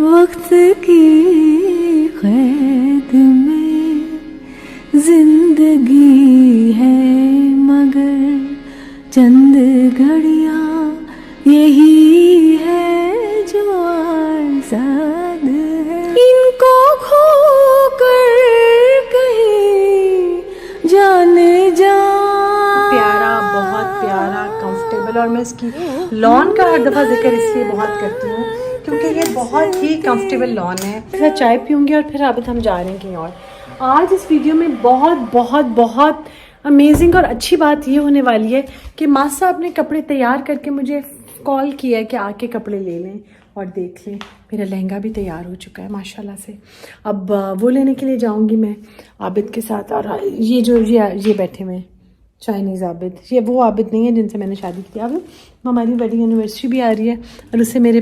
वक्त की कैद में जिंदगी है मगर चंद घड़ियां यही है जो आजाद है। इनको खो कर कहीं जाने जा। प्यारा, बहुत प्यारा, कंफर्टेबल। और मैं इसकी लॉन का हर दफ़ा जिक्र इसलिए बहुत करती हूँ क्योंकि ये बहुत ही कंफर्टेबल लॉन है। फिर चाय पीऊँगी और फिर अब हम जा रहे हैं कहीं और। आज इस वीडियो में बहुत बहुत बहुत अमेजिंग और अच्छी बात ये होने वाली है कि मासा अपने कपड़े तैयार करके मुझे कॉल किया है कि आके कपड़े ले लें और देख लें। मेरा लहंगा भी तैयार हो चुका है माशाल्लाह से। अब वो लेने के लिए जाऊंगी मैं आबिद के साथ। और ये जो ये बैठे हुए चाइनीज़ आबिद, ये वो आबिद नहीं है जिनसे मैंने शादी की। अब हमारी वेडिंग एनिवर्सरी भी आ रही है और उससे मेरे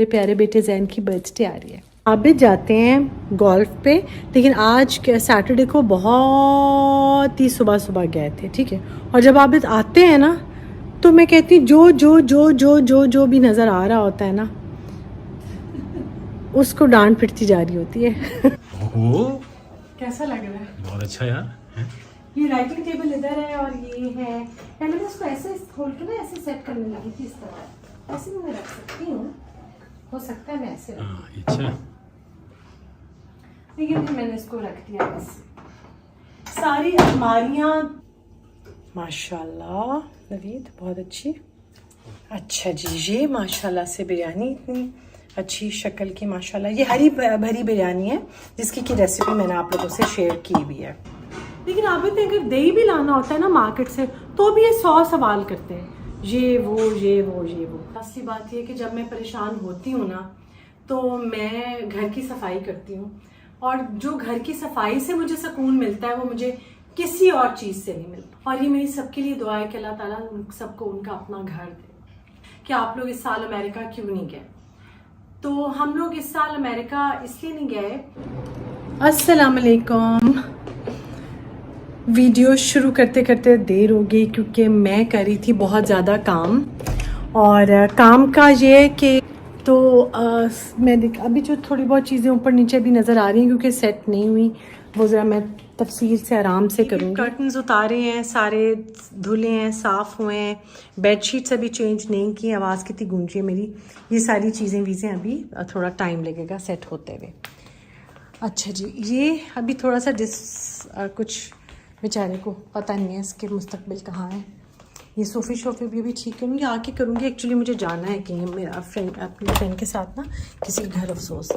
प्यारे बेटे जैन की बर्थडे आ रही है। आबिद जाते हैं गोल्फ पे, लेकिन आज सैटरडे को बहुत ही सुबह सुबह गए थे, ठीक है। और जब आबिद आते हैं ना तो मैं कहती जो जो जो जो जो जो भी नज़र आ रहा होता है ना उसको डांट पिटती जा रही होती है। कैसा लग रहा है? बहुत अच्छा यार है? ये राइटिंग टेबल इधर है और ये है। पहले मैं इसको ऐसे खोल के ना ऐसे सेट करने लगी थी इस तरह। ऐसे भी मैं रख सकती हूँ, हो सकता है मैं ऐसे रखूं। हाँ, अच्छा। लेकिन फिर मैंने इसको रख दिया बस। सारी अलमारियाँ माशाल्लाह नवीद बहुत अच्छी। अच्छा जी, ये माशाल्लाह से बिरयानी इतनी अच्छी शक्ल की माशाल्लाह। ये हरी भरी बिरयानी है जिसकी की रेसिपी मैंने आप लोगों से शेयर की भी है। लेकिन आबिद अगर दही भी लाना होता है ना मार्केट से तो भी ये 100 सवाल करते हैं, ये वो ये वो ये वो। असली बात ये कि जब मैं परेशान होती हूँ ना तो मैं घर की सफाई करती हूँ, और जो घर की सफाई से मुझे सुकून मिलता है वो मुझे किसी और चीज़ से नहीं मिलता। और ये मेरी सबके लिए दुआ है कि अल्लाह ताला सबको उनका अपना घर दे। कि आप लोग इस साल अमेरिका क्यों नहीं गए? तो हम लोग इस साल अमेरिका इसलिए नहीं गए। अस्सलाम वालेकुम। वीडियो शुरू करते करते देर हो गई क्योंकि मैं कर रही थी बहुत ज़्यादा काम। और काम का ये है कि तो मैं अभी जो थोड़ी बहुत चीज़ें ऊपर नीचे भी नज़र आ रही हैं क्योंकि सेट नहीं हुई, वो ज़रा मैं तफसील से आराम से करूँगी। कर्टन्स उतारे हैं, सारे धुले हैं, साफ़ हुए हैं, बेडशीट्स अभी चेंज नहीं की। आवाज़ कितनी गूंजी है मेरी। ये सारी चीज़ें वीज़ें अभी थोड़ा टाइम लगेगा सेट होते हुए। अच्छा जी, ये अभी थोड़ा सा कुछ बेचारे को पता नहीं है इसके मुस्तकबिल कहाँ है। ये सोफ़े शोफ़े भी अभी ठीक करूँगी, आके करूँगी। एक्चुअली मुझे जाना है कहीं मेरा अपने फ्रेंड के साथ ना किसी घर अफसोस।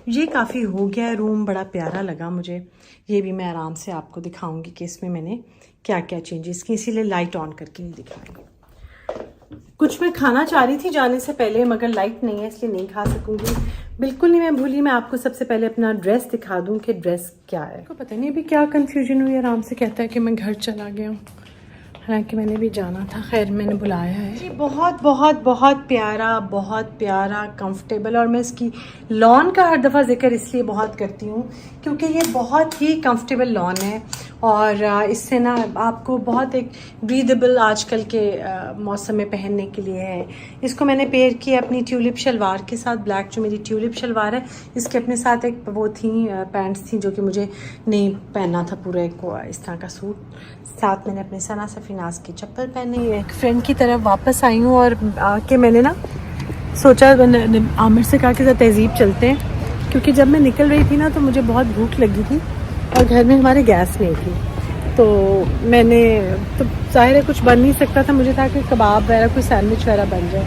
ये काफ़ी हो गया है रूम, बड़ा प्यारा लगा मुझे। ये भी मैं आराम से आपको दिखाऊँगी कि इसमें मैंने क्या क्या चेंजेस की, इसीलिए लाइट ऑन करके नहीं दिखाऊँगी। कुछ मैं खाना चाह रही थी जाने से पहले मगर लाइट नहीं है इसलिए नहीं खा सकूँगी। बिल्कुल नहीं मैं भूली, मैं आपको सबसे पहले अपना ड्रेस दिखा दूँ कि ड्रेस क्या है। को पता नहीं अभी क्या कंफ्यूजन हुई। आराम से कहता है कि मैं घर चला गया हूँ, हालांकि मैंने भी जाना था। खैर मैंने बुलाया है। जी बहुत बहुत बहुत प्यारा कंफर्टेबल। और मैं इसकी लॉन का हर दफ़ा जिक्र इसलिए बहुत करती हूँ क्योंकि ये बहुत ही कंफर्टेबल लॉन है और इससे ना आपको बहुत एक ब्रीदेबल आजकल के मौसम में पहनने के लिए है। इसको मैंने पेयर किया अपनी ट्यूलिप शलवार के साथ। ब्लैक जो मेरी ट्यूलिप शलवार है इसके अपने साथ एक वो थी पैंट्स थी जो कि मुझे नहीं पहनना था पूरा एक इस तरह का सूट। साथ मैंने अपने सना सफीनाज की चप्पल पहनी है। एक फ्रेंड की तरफ वापस आई हूँ और आके मैंने ना सोचा आमिर से कहा कि ज़रा तहजीब चलते हैं, क्योंकि जब मैं निकल रही थी ना तो मुझे बहुत भूख लगी थी और घर में हमारे गैस नहीं थी। तो मैंने तो ज़ाहिर है कुछ बन नहीं सकता था, मुझे था कि कबाब वगैरह कोई सैंडविच वगैरह बन जाए।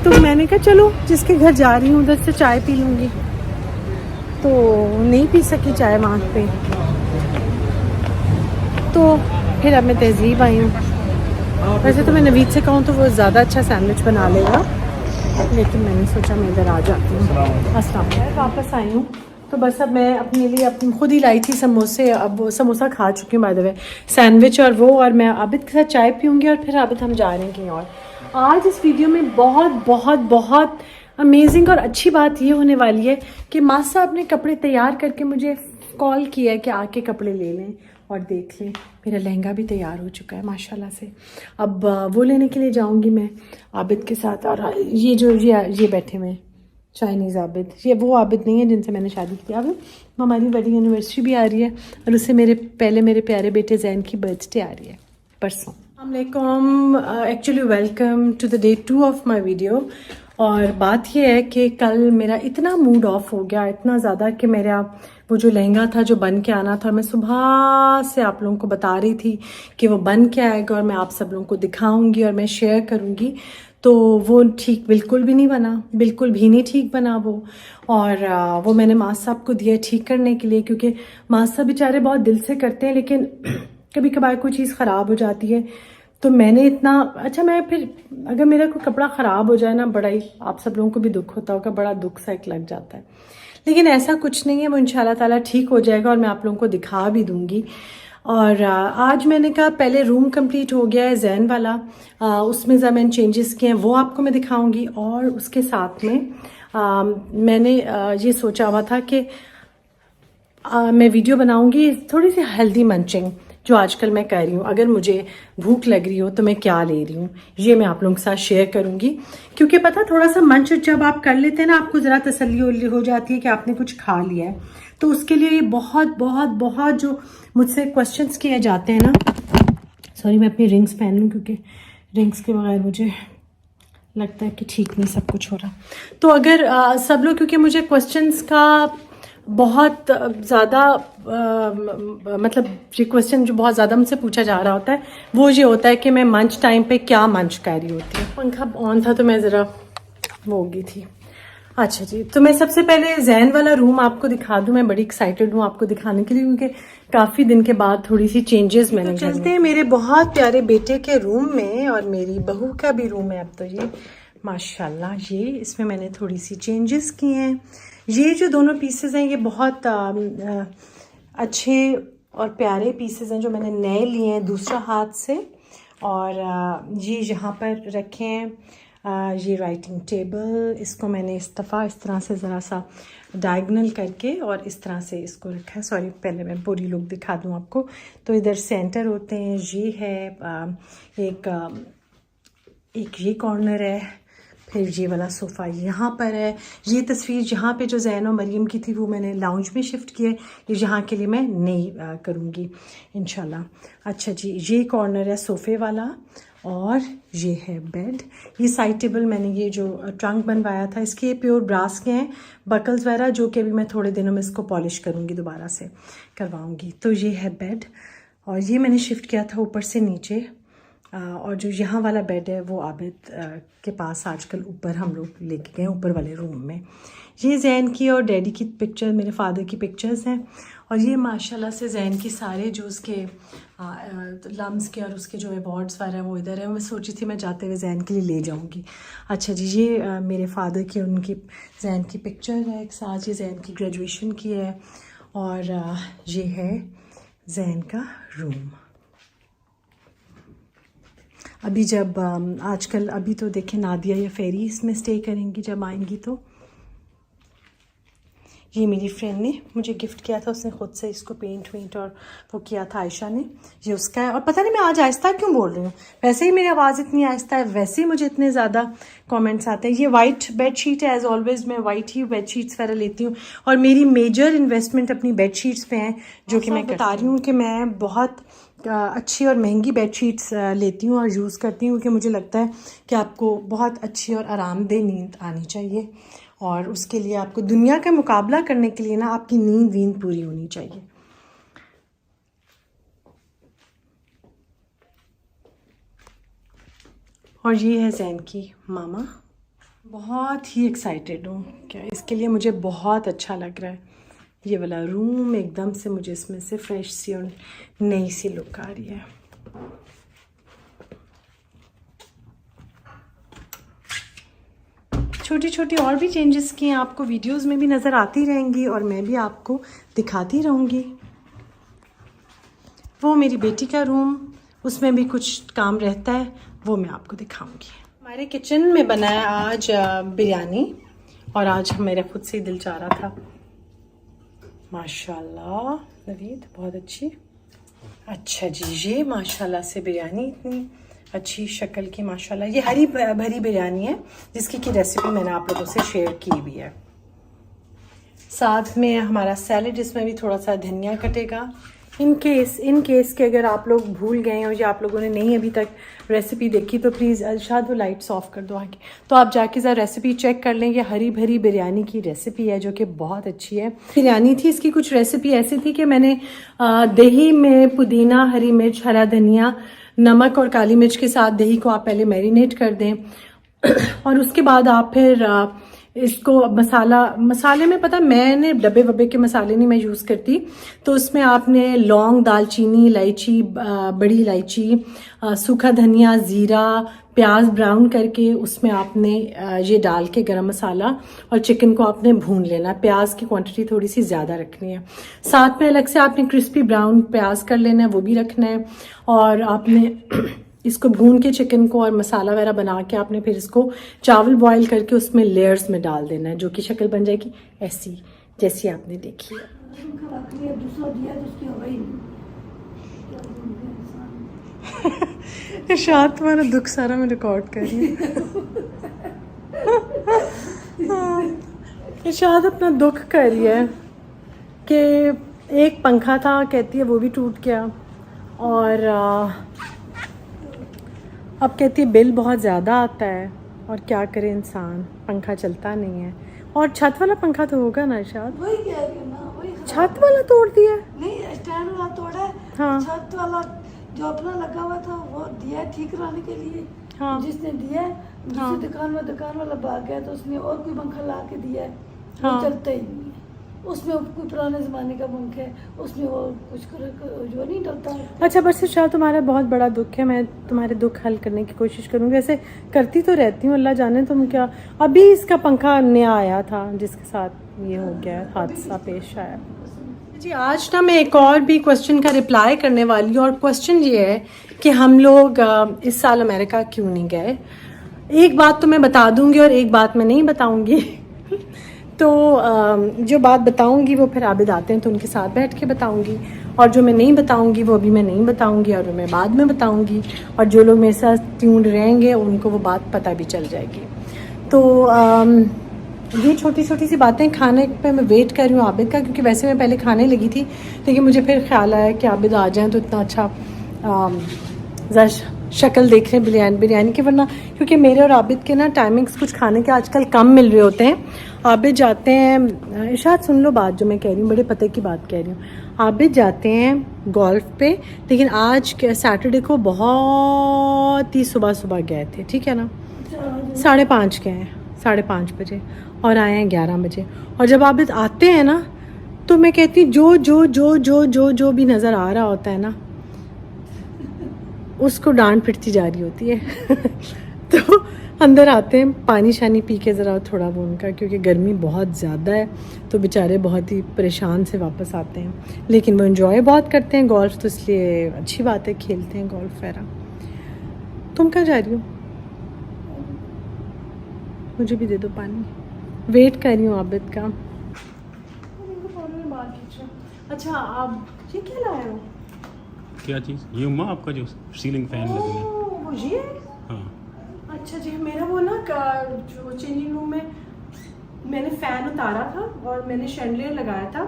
तो मैंने कहा चलो जिसके घर जा रही हूँ उधर से चाय पी लूँगी। तो नहीं पी सकी चाय वहाँ पे, तो फिर अब मैं तहजीब आई हूँ। वैसे तो मैं नवीद से कहूँ तो वो ज़्यादा अच्छा सैंडविच बना लेगा, लेकिन मैंने सोचा मैं इधर आ जाती हूँ। अस्सलाम वालेकुम। वापस आई हूँ तो बस अब मैं अपने लिए खुद ही लाई थी समोसे। अब वो समोसा खा चुकी हूँ बाय द वे, सैंडविच और वो। और मैं आबिद के साथ चाय पीऊँगी और फिर आबिद हम जा रहे हैं कहीं और। आज इस वीडियो में बहुत बहुत बहुत अमेजिंग और अच्छी बात ये होने वाली है कि मासा अपने कपड़े तैयार करके मुझे कॉल किया है कि आके कपड़े ले लें और देख लें। मेरा लहंगा भी तैयार हो चुका है माशाल्लाह से। अब वो लेने के लिए जाऊंगी मैं आबिद के साथ। और ये जो ये बैठे हुए चाइनीज़ आबिद, ये वो आबिद नहीं है जिनसे मैंने शादी की। अब हमारी वेडिंग एनिवर्सरी भी आ रही है और उससे मेरे प्यारे बेटे जैन की बर्थडे आ रही है परसों। अस्सलामुअलैकुम, actually welcome to the day 2 of my video. और बात ये है कि कल मेरा इतना मूड ऑफ हो गया, इतना ज़्यादा, कि मेरा वो जो लहंगा था जो बन के आना था, मैं सुबह से आप लोगों को बता रही थी कि वो बन के आएगा और मैं आप सब लोगों को दिखाऊंगी और मैं शेयर करूंगी, तो वो ठीक बिल्कुल भी नहीं बना, बिल्कुल भी नहीं ठीक बना वो। और वो मैंने मास साहब को दिया ठीक करने के लिए, क्योंकि मास साहब बेचारे बहुत दिल से करते हैं, लेकिन कभी कभार कोई चीज़ ख़राब हो जाती है। तो मैंने इतना अच्छा, मैं फिर अगर मेरा कोई कपड़ा ख़राब हो जाए ना, बड़ा ही, आप सब लोगों को भी दुख होता होगा, बड़ा दुख सा एक लग जाता है, लेकिन ऐसा कुछ नहीं है, वो इंशाल्लाह ताला ठीक हो जाएगा और मैं आप लोगों को दिखा भी दूंगी। और आज मैंने कहा पहले रूम कंप्लीट हो गया है जैन वाला, उसमें ज़रा मैंने चेंजेस किए हैं, वो आपको मैं दिखाऊंगी। और उसके साथ में मैंने ये सोचा हुआ था कि मैं वीडियो बनाऊंगी थोड़ी सी हेल्दी मंचिंग, जो आजकल मैं कर रही हूँ। अगर मुझे भूख लग रही हो तो मैं क्या ले रही हूँ, ये मैं आप लोगों के साथ शेयर करूंगी। क्योंकि पता, थोड़ा सा मंच जब आप कर लेते हैं ना, आपको ज़रा तसल्ली हो जाती है कि आपने कुछ खा लिया है। तो उसके लिए ये बहुत बहुत बहुत जो मुझसे क्वेश्चंस किए जाते हैं ना, सॉरी मैं अपनी रिंग्स पहन लूँ, क्योंकि रिंग्स के बगैर मुझे लगता है कि ठीक नहीं सब कुछ हो रहा। तो अगर सब लोग, क्योंकि मुझे क्वेश्चंस का बहुत ज़्यादा मतलब ये क्वेश्चन जो बहुत ज़्यादा मुझसे पूछा जा रहा होता है, वो ये होता है कि मैं मंच टाइम पे क्या मंच कर रही होती हूँ। पंखा ऑन था तो मैं ज़रा वो हो गई थी। अच्छा जी, तो मैं सबसे पहले जैन वाला रूम आपको दिखा दूं। मैं बड़ी एक्साइटेड हूँ आपको दिखाने के लिए, क्योंकि काफ़ी दिन के बाद थोड़ी सी चेंजेस मैंने। तो चलते हैं मेरे बहुत प्यारे बेटे के रूम में, और मेरी बहू का भी रूम है अब तो। ये माशाल्लाह, ये इसमें मैंने थोड़ी सी चेंजेस किए हैं। ये जो दोनों पीसेज हैं, ये बहुत अच्छे और प्यारे पीसेज हैं जो मैंने नए लिए हैं दूसरा हाथ से। और ये यहाँ पर रखे हैं, ये राइटिंग टेबल, इसको मैंने इस दफ़ा इस तरह से ज़रा सा डायगनल करके और इस तरह से इसको रखा है। सॉरी, पहले मैं पूरी लुक दिखा दूँ आपको। तो इधर सेंटर होते हैं, ये है एक ये कॉर्नर है, फिर ये वाला सोफ़ा यहाँ पर है। ये तस्वीर जहाँ पे जो जैन और मरीम की थी, वो मैंने लाउंज में शिफ्ट की है। ये यहाँ के लिए मैं नहीं करूँगी इंशाल्लाह। अच्छा जी, ये कॉर्नर है सोफ़े वाला, और ये है बेड। ये साइड टेबल मैंने ये जो ट्रंक बनवाया था, इसके ये प्योर ब्रास के हैं, बकल्स वगैरह, जो कि अभी मैं थोड़े दिनों में इसको पॉलिश करूँगी, दोबारा से करवाऊँगी। तो ये है बेड, और ये मैंने शिफ्ट किया था ऊपर से नीचे। और जो यहाँ वाला बेड है वो आबिद के पास आजकल ऊपर हम लोग लेके गए, ऊपर वाले रूम में। ये जैन की और डैडी की पिक्चर, मेरे फादर की पिक्चर्स हैं। और ये माशाल्लाह से जैन की सारे जो उसके लम्स के और उसके जो अवार्ड्स वगैरह वो इधर है। मैं सोची थी मैं जाते हुए जैन के लिए ले जाऊंगी। अच्छा जी, ये मेरे फादर की, उनकी जैन की पिक्चर है एक साथ। ये जैन की ग्रेजुएशन की है। और ये है जैन का रूम। अभी जब आजकल अभी तो देखें, नादिया या फेरी इसमें स्टे करेंगी जब आएंगी। तो ये मेरी फ्रेंड ने मुझे गिफ्ट किया था, उसने ख़ुद से इसको पेंट और वो किया था, आयशा ने। ये उसका है। और पता नहीं मैं आज आहिस्ता क्यों बोल रही हूँ, वैसे ही मेरी आवाज़ इतनी आहिस्ता है, वैसे ही मुझे इतने ज़्यादा कमेंट्स आते हैं। ये वाइट बेडशीट है, एज़ ऑलवेज़ मैं वाइट ही बेडशीट्स वगैरह लेती हूँ, और मेरी मेजर इन्वेस्टमेंट अपनी बेडशीट्स पे है, जो कि मैं बता रही हूँ कि मैं बहुत अच्छी और महंगी बेडशीट्स लेती हूँ और यूज़ करती हूँ, क्योंकि मुझे लगता है कि आपको बहुत अच्छी और आरामदेह नींद आनी चाहिए, और उसके लिए आपको दुनिया का मुकाबला करने के लिए ना आपकी नींद पूरी होनी चाहिए। और ये है जैन की मामा। बहुत ही एक्साइटेड हूँ क्या, इसके लिए मुझे बहुत अच्छा लग रहा है। ये वाला रूम एकदम से मुझे इसमें से फ्रेश सी और नई सी लुक आ रही है। छोटी छोटी और भी चेंजेस किए हैं, आपको वीडियोस में भी नज़र आती रहेंगी और मैं भी आपको दिखाती रहूँगी। वो मेरी बेटी का रूम, उसमें भी कुछ काम रहता है, वो मैं आपको दिखाऊंगी। हमारे किचन में बना है आज बिरयानी, और आज मेरा खुद से दिल चाह रहा था। माशाल्लाह नवीद, बहुत अच्छी। अच्छा जी, ये माशाल्लाह से बिरयानी इतनी अच्छी शक्ल की माशाल्लाह। ये हरी भरी बिरयानी है जिसकी की रेसिपी मैंने आप लोगों से शेयर की भी है। साथ में हमारा सैलेड, इसमें भी थोड़ा सा धनिया कटेगा। इन केस के अगर आप लोग भूल गए हो या आप लोगों ने नहीं अभी तक रेसिपी देखी तो प्लीज़ अर्शाद वो लाइट्स ऑफ कर दो आगे, तो आप जाके ज़रा रेसिपी चेक कर लें। ये हरी भरी बिरयानी की रेसिपी है जो कि बहुत अच्छी है। बिरयानी थी, इसकी कुछ रेसिपी ऐसी थी कि मैंने दही में पुदीना, हरी मिर्च, हरा धनिया, नमक और काली मिर्च के साथ दही को आप पहले मैरिनेट कर दें और उसके बाद आप फिर इसको मसाले में पता मैंने डब्बे वब्बे के मसाले नहीं मैं यूज़ करती, तो उसमें आपने लौंग, दालचीनी, इलायची, बड़ी इलायची, सूखा धनिया, ज़ीरा, प्याज ब्राउन करके उसमें आपने ये डाल के गरम मसाला और चिकन को आपने भून लेना। प्याज की क्वांटिटी थोड़ी सी ज़्यादा रखनी है। साथ में अलग से आपने क्रिस्पी ब्राउन प्याज कर लेना है, वो भी रखना है। और आपने इसको भून के चिकन को और मसाला वगैरह बना के आपने फिर इसको चावल बॉईल करके उसमें लेयर्स में डाल देना है, जो कि शक्ल बन जाएगी ऐसी जैसी आपने देखी है। इरशाद तुम्हारा दुख सारा मैं रिकॉर्ड कर रही हूँ। इरशाद अपना दुख कर रही है कि एक पंखा था, कहती है वो भी टूट गया, और अब कहती है बिल बहुत ज़्यादा आता है और क्या करे इंसान, पंखा चलता नहीं है। और छत वाला पंखा तो होगा ना शायद, वही कह रही हूँ ना, वही छत वाला तोड़ दिया? नहीं, स्टैंड वाला तोड़ा है। हाँ। छत वाला जो अपना लगा हुआ था वो दिया है ठीक कराने के लिए। हाँ। जिसने दिया है, हाँ। दूसरी दुकान वाला भाग गया तो उसने और कोई पंखा ला के दिया है। हाँ। वो चलता ही नहीं है। उसमें कोई पुराने ज़माने का पंखा है, उसमें वो कुछ जो नहीं डलता है। अच्छा, बस शायद तुम्हारा बहुत बड़ा दुख है, मैं तुम्हारे दुख हल करने की कोशिश करूँगी। वैसे करती तो रहती हूँ, अल्लाह जाने तुम क्या। अभी इसका पंखा नया आया था जिसके साथ ये हो गया, हादसा पेश आया जी। आज ना मैं एक और भी क्वेश्चन का रिप्लाई करने वाली हूँ, और क्वेश्चन ये है कि हम लोग इस साल अमेरिका क्यों नहीं गए। एक बात तो मैं बता दूँगी और एक बात मैं नहीं बताऊँगी। तो जो बात बताऊंगी वो फिर आबिद आते हैं तो उनके साथ बैठ के बताऊंगी, और जो मैं नहीं बताऊंगी वो भी मैं नहीं बताऊंगी और मैं बाद में बताऊंगी, और जो लोग मेरे साथ ट्यून्ड रहेंगे उनको वो बात पता भी चल जाएगी। तो ये छोटी छोटी सी बातें। खाने पे मैं वेट कर रही हूँ आबिद का, क्योंकि वैसे मैं पहले खाने लगी थी, लेकिन मुझे फिर ख्याल आया कि आबिद आ जाएँ तो इतना अच्छा ज़रा शक्ल देख रहे हैं बिरयानी के, वरना क्योंकि मेरे और आबिद के ना टाइमिंग्स कुछ खाने के आजकल कम मिल रहे होते हैं। आबिद जाते हैं, इरशाद सुन लो बात जो मैं कह रही हूँ, बड़े पते की बात कह रही हूँ। आबिद जाते हैं गोल्फ पे, लेकिन आज सैटरडे को बहुत ही सुबह गए थे, ठीक है ना, 5:30 गए हैं, 5:30 बजे, और आए हैं 11 बजे। और जब आबिद आते हैं ना तो मैं कहती जो जो जो जो जो जो भी नज़र आ रहा होता है ना उसको डांट पिटती जा रही होती है। तो अंदर आते हैं, पानी शानी पी के ज़रा थोड़ा वो उनका, क्योंकि गर्मी बहुत ज़्यादा है तो बेचारे बहुत ही परेशान से वापस आते हैं, लेकिन वो एंजॉय बहुत करते हैं गोल्फ, तो इसलिए अच्छी बात है, खेलते हैं गोल्फ वगैरह। तुम कहाँ जा रही हो? मुझे भी दे दो पानी, वेट कर रही हूँ आबिद का। अच्छा, आप ये क्या लाए हो? क्या चीज़? ये उम्मा आपका जो सीलिंग फैन लगा है। वो ये? हाँ। अच्छा जी, मेरा वो ना जो चेंजिंग रूम में मैंने फ़ैन उतारा था और मैंने शैंडलियर लगाया था,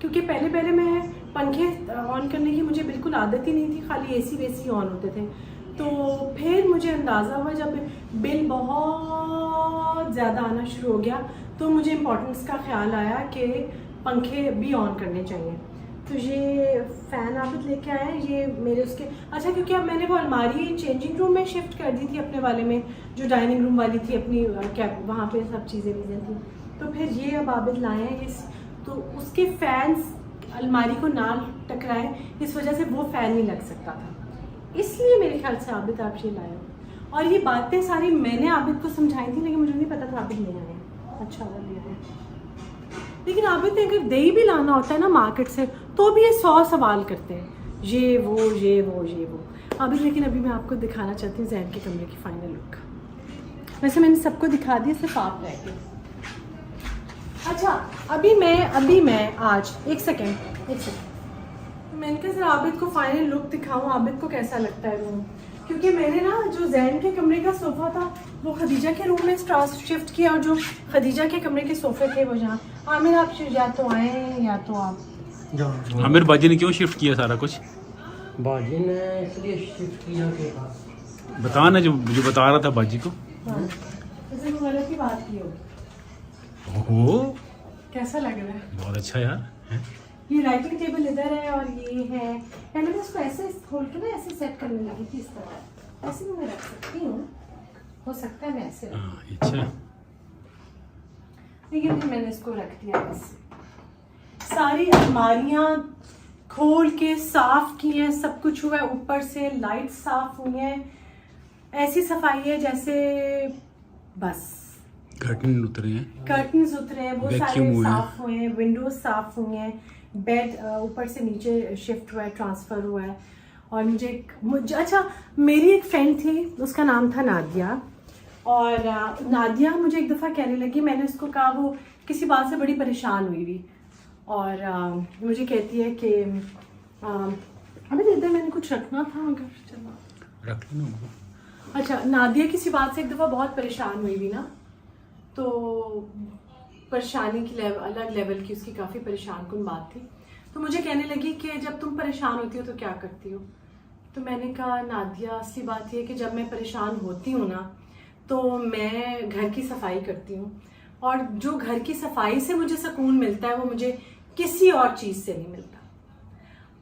क्योंकि पहले मैं पंखे ऑन करने की मुझे बिल्कुल आदत ही नहीं थी, खाली एसी वेसी ऑन होते थे। तो फिर मुझे अंदाज़ा हुआ जब बिल बहुत ज़्यादा आना शुरू हो गया तो मुझे इम्पोर्टेंस का ख्याल आया कि पंखे भी ऑन करने चाहिए। तो ये फ़ैन आप लेके आए हैं, ये मेरे उसके अच्छा, क्योंकि अब मैंने वो अलमारी चेंजिंग रूम में शिफ्ट कर दी थी अपने वाले में, जो डाइनिंग रूम वाली थी अपनी कैब, वहाँ पे सब चीज़ें थी। तो फिर ये अब आबिद लाए हैं इस, तो उसके फैंस अलमारी को ना टकराए, इस वजह से वो फ़ैन नहीं लग सकता था, इसलिए मेरे ख्याल से आबिद आप ये लाए हो। और ये बातें सारी मैंने आबिद को समझाई थी, लेकिन मुझे नहीं पता था आबिद ले आए। अच्छा वाला ले आए, लेकिन आबिद ने अगर दही भी लाना होता है ना मार्केट से तो भी ये 100 सवाल करते हैं, ये वो आबिद। लेकिन अभी मैं आपको दिखाना चाहती हूँ जैन के कमरे की फाइनल लुक। वैसे मैंने सबको दिखा दिया, सिर्फ आप रह गए। अच्छा, अभी मैं आज एक सेकेंड मैंने कहा सर आबिद को फाइनल लुक दिखाऊं, आबिद को कैसा लगता है रूम। क्योंकि मैंने ना जो जैन के कमरे का सोफा था वो खदीजा के रूम में शिफ्ट किया, और जो खदीजा के कमरे के सोफे थे वो जहाँ। आमिर आप या तो आए या तो आप आमिर बाजी ने क्यों शिफ्ट किया सारा कुछ? बाजी ने इसलिए शिफ्ट किया कि बता ना, जो बता रहा था बाजी को। जैसे वो गलत ही बात की होगी। ओहो, कैसा लग रहा है? बहुत अच्छा यार है। ये राइटिंग टेबल इधर है और ये है। पहले मैं इसको ऐसे खोल के ना ऐसे सेट करने लगी थी, इस तरह ऐसे भी मैं रख सकती हूँ, हो सकता है मैं ऐसे रखूं। हाँ, अच्छा। लेकिन फिर मैंने इसको रख दिया ऐसे। सारी अलमारियाँ खोल के साफ की हैं, सब कुछ हुआ है, ऊपर से लाइट साफ हुई हैं, ऐसी सफाई है जैसे बस कर्टन उतरे हैं, कर्टन्स उतरे हैं, वो Vacuum सारे हुए हैं। साफ हुए हैं, विंडोज साफ हुए हैं, बेड ऊपर से नीचे शिफ्ट हुआ है, ट्रांसफर हुआ है। और मुझे अच्छा, मेरी एक फ्रेंड थी, उसका नाम था नादिया, और नादिया मुझे एक दफ़ा कहने लगी, मैंने उसको कहा, वो किसी बात से बड़ी परेशान हुई थी, और मुझे कहती है कि अबे इधर मैंने कुछ रखना था, अगर चलो रख लो ना। अच्छा, नादिया किसी बात से एक दफ़ा बहुत परेशान हुई थी ना, तो परेशानी की अलग लेवल की उसकी काफ़ी परेशान कुन बात थी। तो मुझे कहने लगी कि जब तुम परेशान होती हो तो क्या करती हो? तो मैंने कहा, नादिया असली बात ये है कि जब मैं परेशान होती हूँ ना, तो मैं घर की सफाई करती हूँ, और जो घर की सफाई से मुझे सुकून मिलता है वो मुझे किसी और चीज़ से नहीं मिलता।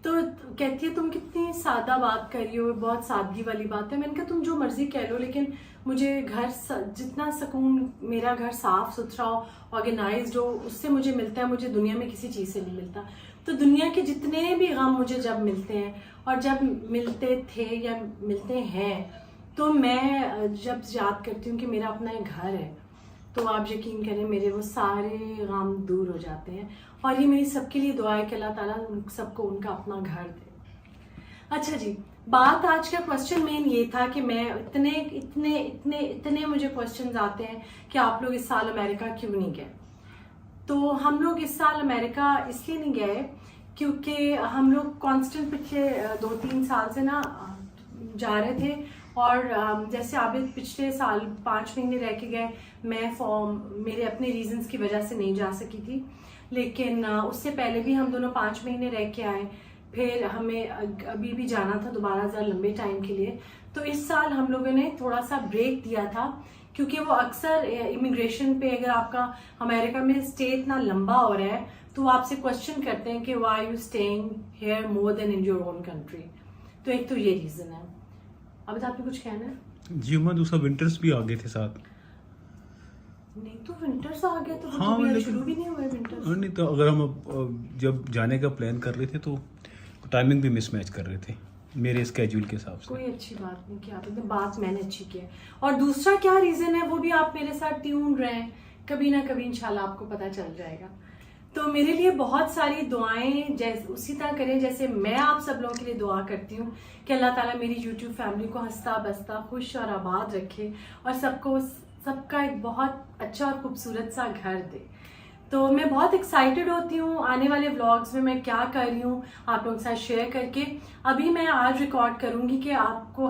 तो कहती है, तुम कितनी सादा बात कर रही हो, बहुत सादगी वाली बात है। मैंने कहा, तुम जो मर्जी कह लो, लेकिन मुझे घर जितना सुकून, मेरा घर साफ सुथरा हो, ऑर्गेनाइज्ड हो, उससे मुझे मिलता है, मुझे दुनिया में किसी चीज़ से नहीं मिलता। तो दुनिया के जितने भी गम मुझे जब मिलते हैं, और जब मिलते थे या मिलते हैं, तो मैं जब याद करती हूँ कि मेरा अपना एक घर है, तो आप यकीन करें मेरे वो सारे गम दूर हो जाते हैं। और ये मेरी सबके लिए दुआ है कि अल्लाह ताला सबको उनका अपना घर दे। अच्छा जी, बात आज का क्वेश्चन मेन ये था कि मैं इतने इतने इतने इतने मुझे क्वेश्चन्स आते हैं कि आप लोग इस साल अमेरिका क्यों नहीं गए। तो हम लोग इस साल अमेरिका इसलिए नहीं गए क्योंकि हम लोग कांस्टेंट पिछले 2-3 साल से ना जा रहे थे, और जैसे आबिद पिछले साल 5 महीने रह के गए, मैं मेरे अपने रीजंस की वजह से नहीं जा सकी थी, लेकिन उससे पहले भी हम दोनों 5 महीने रह के आए, फिर हमें अभी भी जाना था दोबारा ज़रा लंबे टाइम के लिए। तो इस साल हम लोगों ने थोड़ा सा ब्रेक दिया था, क्योंकि वो अक्सर इमिग्रेशन पे अगर आपका अमेरिका में स्टे इतना लंबा हो रहा है तो वो आपसे क्वेश्चन करते हैं कि why you staying here more then in your own country. तो एक तो ये रीज़न है। अब आपने कुछ कहना है? जी उमा, दूसरा विंटर्स भी आ गए थे साथ। नहीं तो विंटर्स आ गए तो हाँ, तो लेकिन शुरू भी नहीं हुए विंटर्स। नहीं तो अगर हम जब जाने का प्लान कर रहे थे तो टाइमिंग भी मिसमैच कर रहे थे मेरे स्केड्यूल के हिसाब से। कोई अच्छी बात नहीं की आपने, बात मैंने अच्छी की है। और दूसरा क्या रीज़न है वो भी आप मेरे साथ ट्यून रहें, कभी ना कभी इंशाल्लाह आपको पता चल जाएगा। तो मेरे लिए बहुत सारी दुआएं जैसे उसी तरह करें जैसे मैं आप सब लोगों के लिए दुआ करती हूँ कि अल्लाह ताला मेरी यूट्यूब फैमिली को हंसता बसता खुश और आबाद रखे, और सबका एक बहुत अच्छा और खूबसूरत सा घर दे। तो मैं बहुत एक्साइटेड होती हूँ आने वाले व्लॉग्स में मैं क्या कर रही हूँ आप लोगों के साथ शेयर करके। अभी मैं आज रिकॉर्ड करूँगी कि आपको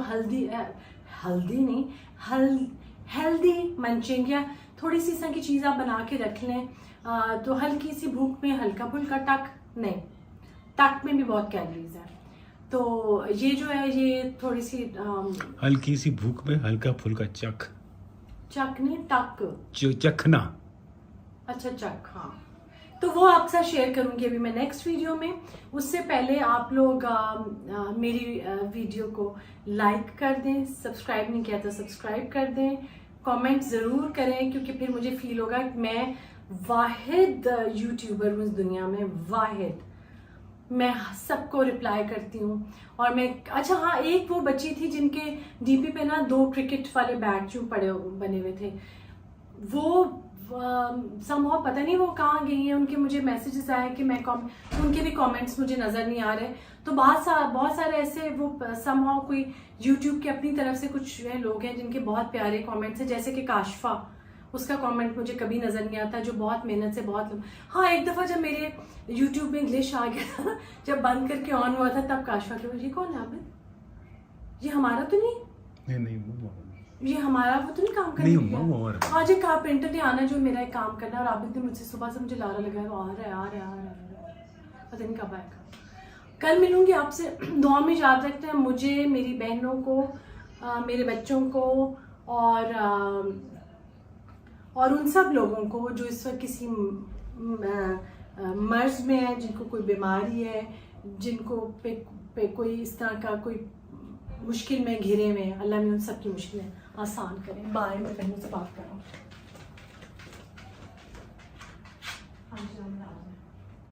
हेल्दी मंचिंग या थोड़ी सी इस की चीज़ आप बना के रख लें, तो हल्की सी भूख में हल्का फुल्का टक में भी बहुत कैलोरीज है। तो ये जो है ये थोड़ी सी हल्की सी भूख में हल्का फुल्का चख नहीं टक चखना। अच्छा चक, हाँ। तो वो आपके साथ शेयर करूंगी अभी मैं नेक्स्ट वीडियो में। उससे पहले आप लोग मेरी वीडियो को लाइक कर दें, सब्सक्राइब नहीं किया तो सब्सक्राइब कर दें, कमेंट ज़रूर करें, क्योंकि फिर मुझे फील होगा कि मैं वाहिद यूट्यूबर हूँ इस दुनिया में, वाहिद। मैं सबको रिप्लाई करती हूँ। और मैं अच्छा हाँ, एक वो बच्ची थी जिनके डीपी पे ना 2 क्रिकेट वाले बैट जो बने हुए थे, वो समहाउ पता नहीं वो कहाँ गई हैं। उनके मुझे मैसेजेस आए कि मैं उनके भी कमेंट्स मुझे नज़र नहीं आ रहे। तो बहुत सारे ऐसे वो समहाउ कोई यूट्यूब की अपनी तरफ से कुछ लोग हैं जिनके बहुत प्यारे कमेंट्स हैं, जैसे कि काशफा, उसका कमेंट मुझे कभी नज़र नहीं आता, जो बहुत मेहनत से हाँ एक दफ़ा जब मेरे यूट्यूब में ग्लिच आ गया था, जब बंद करके ऑन हुआ था तब काशफा के ये कौन है? ये हमारा तो नहीं। नहीं वो ये हमारा वो तो नहीं काम नहीं करने हुआ, वो और है। आज एक कारपेंटर ने आना जो मेरा एक काम करना, और आबिद ने मुझसे सुबह से मुझे लारा लगाया, वो आ रहा है, पता नहीं कब आएगा। कल मिलूंगी आपसे, दुआ में याद रखते हैं मुझे, मेरी बहनों को, मेरे बच्चों को, और उन सब लोगों को जो इस वक्त किसी मर्ज में है, जिनको कोई बीमारी है, जिनको पे कोई इस तरह का कोई मुश्किल में घिरे में, अल्लाह ने उन सब की मुश्किलें आसान करें। बाय, मैं बहनों से बात कर रहा हूँ।